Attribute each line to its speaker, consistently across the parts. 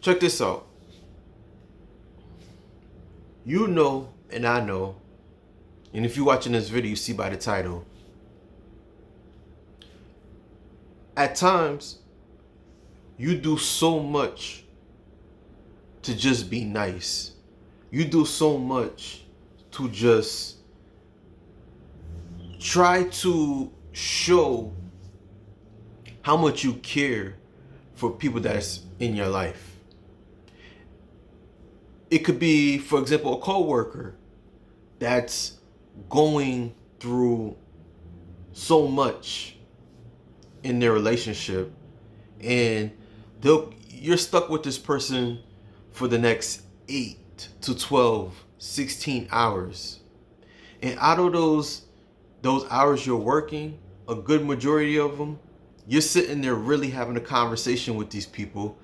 Speaker 1: Check this out. You know, and I know, and if you're watching this video, you see by the title. At times, you do so much to just be nice. You do so much to just try to show how much you care for people that's in your life. It could be, for example, a coworker that's going through so much in their relationship, and you're stuck with this person for the next 8 to 12, 16 hours. And out of those hours you're working, a good majority of them, you're sitting there really having a conversation with these people,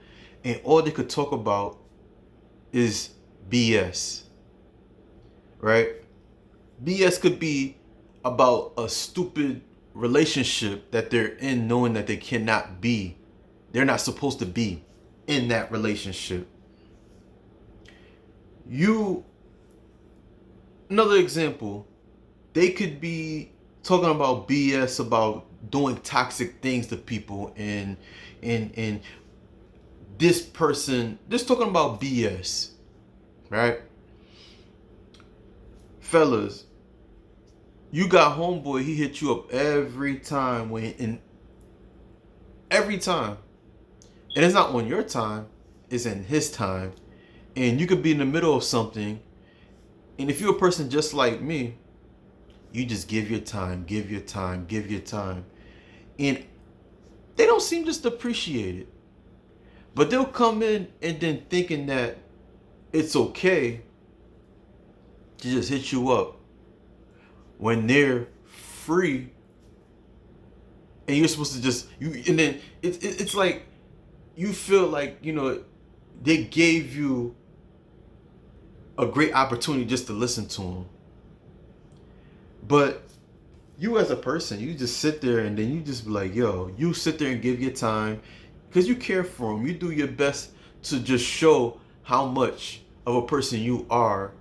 Speaker 1: and all they could talk about is BS. Right? BS could be about a stupid relationship that they're in, knowing that they're not supposed to be in that relationship. Another example, they could be talking about BS about doing toxic things to people, and this person just talking about BS, right? Fellas, you got homeboy, he hit you up every time, and it's not on your time, it's in his time. And you could be in the middle of something, and if you're a person just like me, you just give your time. And they don't seem just to appreciate it. But they'll come in and then thinking that it's okay to just hit you up when they're free, and you're supposed to just and then it's like you feel like, they gave you a great opportunity just to listen to them. But you as a person, you just sit there and then you just be like, yo, you sit there and give your time because you care for them. You do your best to just show how much of a person you are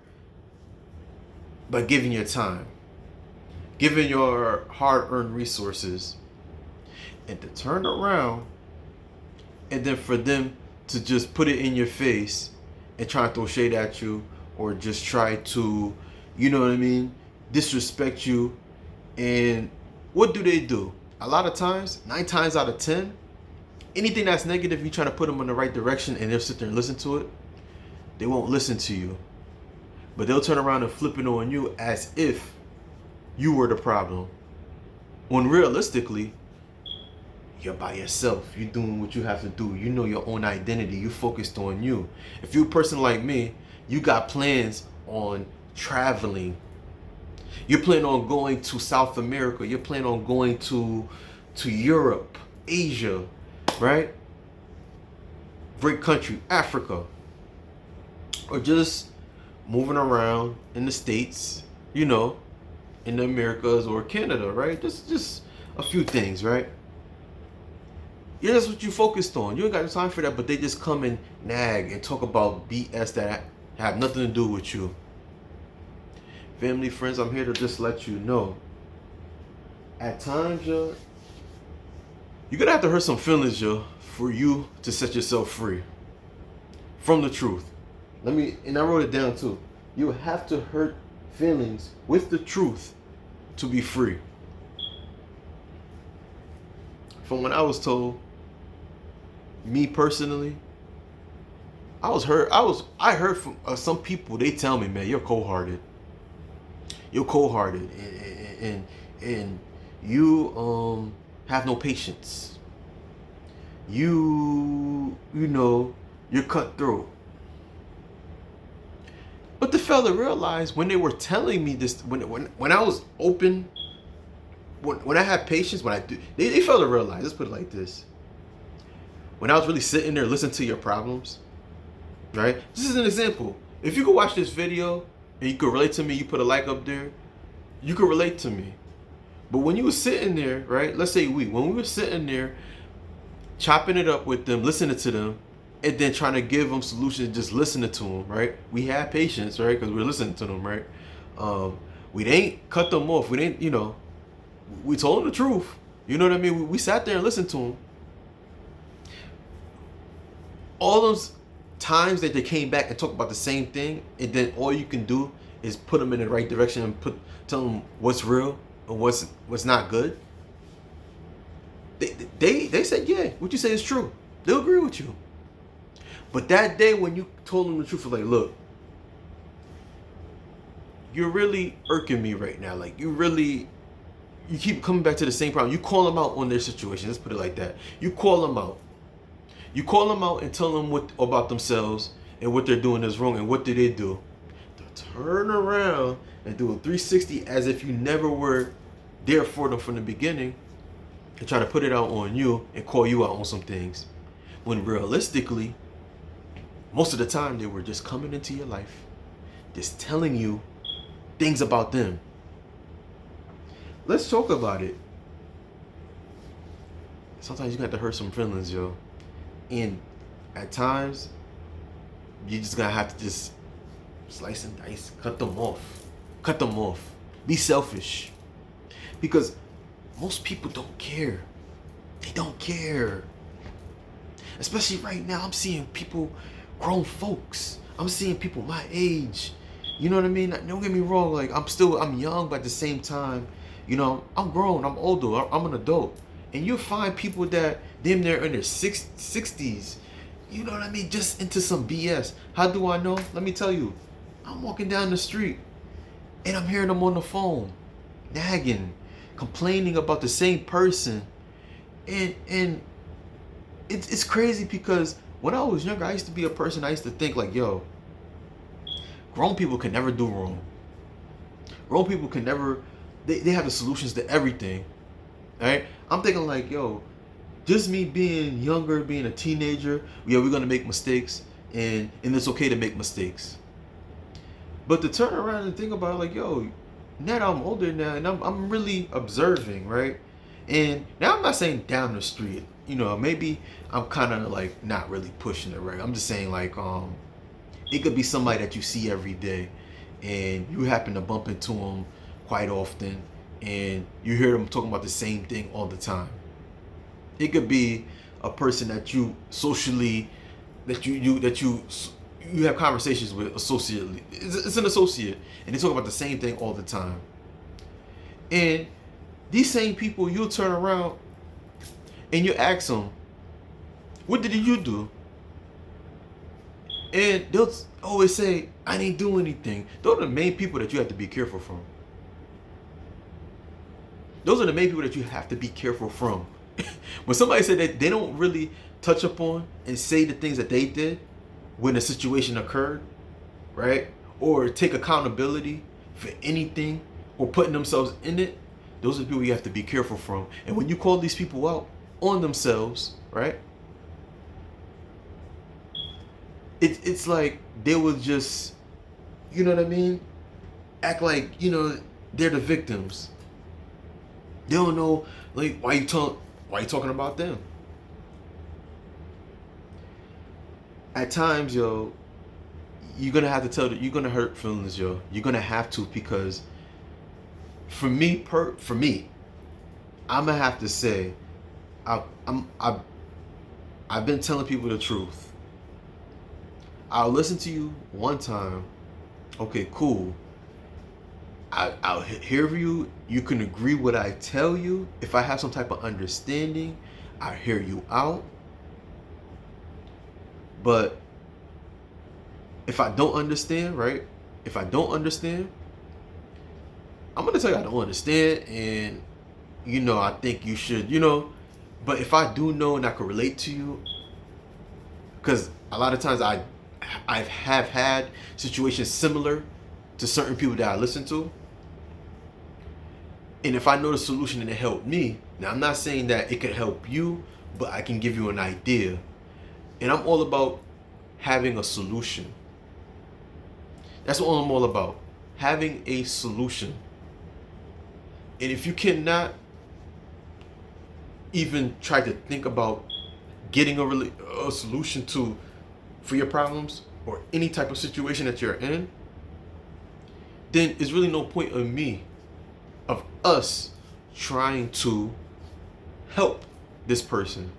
Speaker 1: by giving your time, giving your hard-earned resources, and to turn around and then for them to just put it in your face and try to throw shade at you, or just try to, disrespect you. And what do? A lot of times, 9 times out of 10, anything that's negative, you try to put them in the right direction and they'll sit there and listen to it. They won't listen to you, but they'll turn around and flip it on you as if you were the problem, when realistically, you're by yourself. You're doing what you have to do. You know your own identity. You focused on you. If you're a person like me, you got plans on traveling. You're planning on going to South America. You're planning on going to Europe, Asia, right? Great country, Africa. Or just moving around in the States, in the Americas or Canada, right? Just a few things, right? Yeah, that's what you focused on. You ain't got time for that, but they just come and nag and talk about BS that have nothing to do with you. Family, friends, I'm here to just let you know. At times, you're gonna have to hurt some feelings, for you to set yourself free from the truth. And I wrote it down too. You have to hurt feelings with the truth to be free. From what I was told, me personally, I heard from some people. They tell me, man, you're cold-hearted. You're cold-hearted, and you have no patience. You're cutthroat. But the fella realized when they were telling me this, when I was open, when I had patience, they failed to realize. Let's put it like this: when I was really sitting there listening to your problems, right? This is an example. If you could watch this video and you could relate to me, you put a like up there, you could relate to me. But when you were sitting there, right? Let's say when we were sitting there, chopping it up with them, listening to them, and then trying to give them solutions, just listening to them, right? We have patience, right? Because we're listening to them, right? We didn't cut them off. We didn't, we told them the truth. You know what I mean? We sat there and listened to them. All those times that they came back and talked about the same thing, and then all you can do is put them in the right direction and tell them what's real and what's not good. They said, yeah, what you say is true. They'll agree with you. But that day when you told them the truth, like, look, you're really irking me right now. Like, you keep coming back to the same problem. You call them out on their situation. Let's put it like that. You call them out. You call them out and tell them what about themselves and what they're doing is wrong. And what do? They'll turn around and do a 360 as if you never were there for them from the beginning, and try to put it out on you and call you out on some things. When realistically, most of the time they were just coming into your life, just telling you things about them. Let's talk about it. Sometimes you got to hurt some feelings, yo. And at times, you just gotta have to just slice and dice, cut them off. Cut them off. Be selfish. Because most people don't care. They don't care. Especially right now, I'm seeing people, grown folks. I'm seeing people my age. You know what I mean? Don't get me wrong. Like, I'm young, but at the same time, I'm grown. I'm older. I'm an adult. And you'll find people that they're in their 60s. You know what I mean? Just into some BS. How do I know? Let me tell you. I'm walking down the street and I'm hearing them on the phone, nagging, complaining about the same person. And it's crazy because when I was younger, I used to be a person, I used to think like, yo, grown people can never do wrong. Grown people can never, they have the solutions to everything. Right? I'm thinking like, yo, just me being younger, being a teenager, yeah, we're gonna make mistakes, and it's okay to make mistakes. But to turn around and think about it, like, yo, now that I'm older now, and I'm really observing, right? And now I'm not saying down the street, maybe I'm kind of like not really pushing it, right? I'm just saying like, it could be somebody that you see every day, and you happen to bump into them quite often, and you hear them talking about the same thing all the time. It could be a person that you socially, that you have conversations with, associately. It's an associate, and they talk about the same thing all the time. And these same people, you'll turn around and you ask them, what did you do? And they'll always say, I didn't do anything. Those are the main people that you have to be careful from. Those are the main people that you have to be careful from. When somebody said that they don't really touch upon and say the things that they did when a situation occurred, right? Or take accountability for anything or putting themselves in it, those are the people you have to be careful from. And when you call these people out on themselves, right? It's like they will just, you know what I mean? Act like, they're the victims. They don't know, like, why you talking about them? At times, yo, you're gonna have to you're gonna hurt feelings, yo. You're gonna have to, because for me, I'm gonna have to say, I've been telling people the truth. I'll listen to you one time. Okay, cool. I'll hear you. You can agree what I tell you. If I have some type of understanding, I hear you out. But if I don't understand, right? If I don't understand, I'm gonna tell you I don't understand, and I think you should, But if I do know and I can relate to you, because a lot of times I have had situations similar to certain people that I listen to. And if I know the solution and it helped me, now I'm not saying that it could help you, but I can give you an idea. And I'm all about having a solution. That's what I'm all about. Having a solution. And if you cannot even try to think about getting a solution to for your problems or any type of situation that you're in, then there's really no point of us trying to help this person.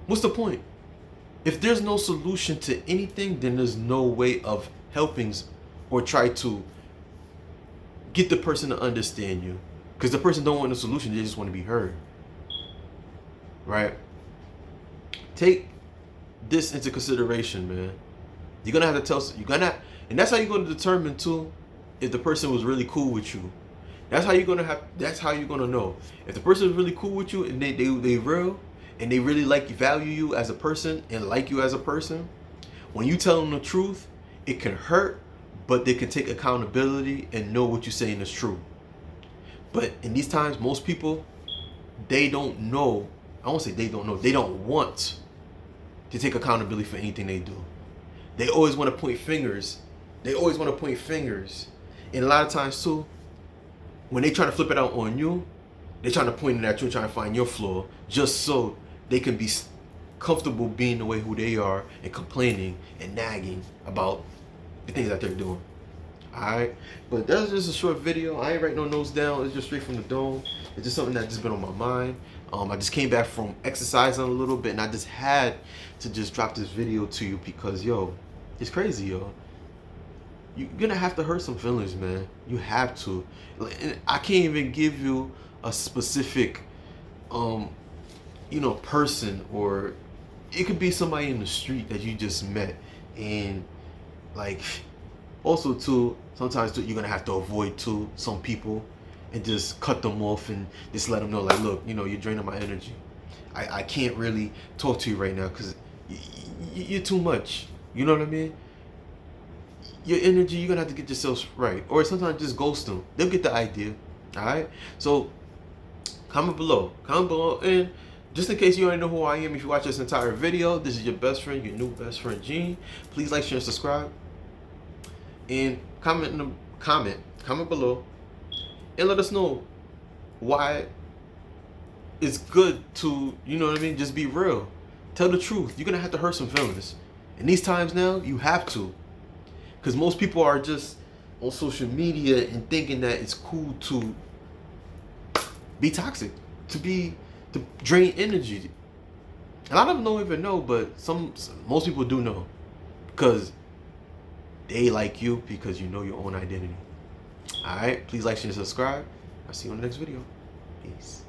Speaker 1: What's the point? If there's no solution to anything, then there's no way of helping or try to get the person to understand you. Because the person don't want a solution, they just want to be heard. Right? Take this into consideration, man. You're gonna have to and that's how you're gonna determine too if the person was really cool with you. That's how you're gonna know. If the person is really cool with you and they real and they really value you as a person and like you as a person, when you tell them the truth, it can hurt, but they can take accountability and know what you're saying is true. But in these times, most people, they don't know. I won't say they don't know. They don't want to take accountability for anything they do. They always want to point fingers. And a lot of times too, when they try to flip it out on you, they're trying to point it at you, trying to find your flaw, just so they can be comfortable being the way who they are and complaining and nagging about the things that they're doing. Alright? But that's just a short video. I ain't write no notes down. It's just straight from the dome. It's just something that just been on my mind. I just came back from exercising a little bit and I just had to just drop this video to you because, yo, it's crazy, yo. You're gonna have to hurt some feelings, man. You have to. And I can't even give you a specific, person, or it could be somebody in the street that you just met. And also too, sometimes too, you're gonna have to avoid too some people and just cut them off and just let them know, look, you're draining my energy. I can't really talk to you right now because you're too much. You know what I mean? Your energy, you're gonna have to get yourself right. Or sometimes just ghost them. They'll get the idea. Alright? So comment below. And just in case you already know who I am, if you watch this entire video, this is your best friend, your new best friend, Gene. Please like, share, and subscribe. And comment below and let us know why it's good to, just be real. Tell the truth. You're gonna have to hurt some feelings. In these times now, you have to. Because most people are just on social media and thinking that it's cool to be toxic, to drain energy. A lot of them don't even know, but most people do know. Because they like you because you know your own identity. Alright? Please like, share, and subscribe. I'll see you on the next video. Peace.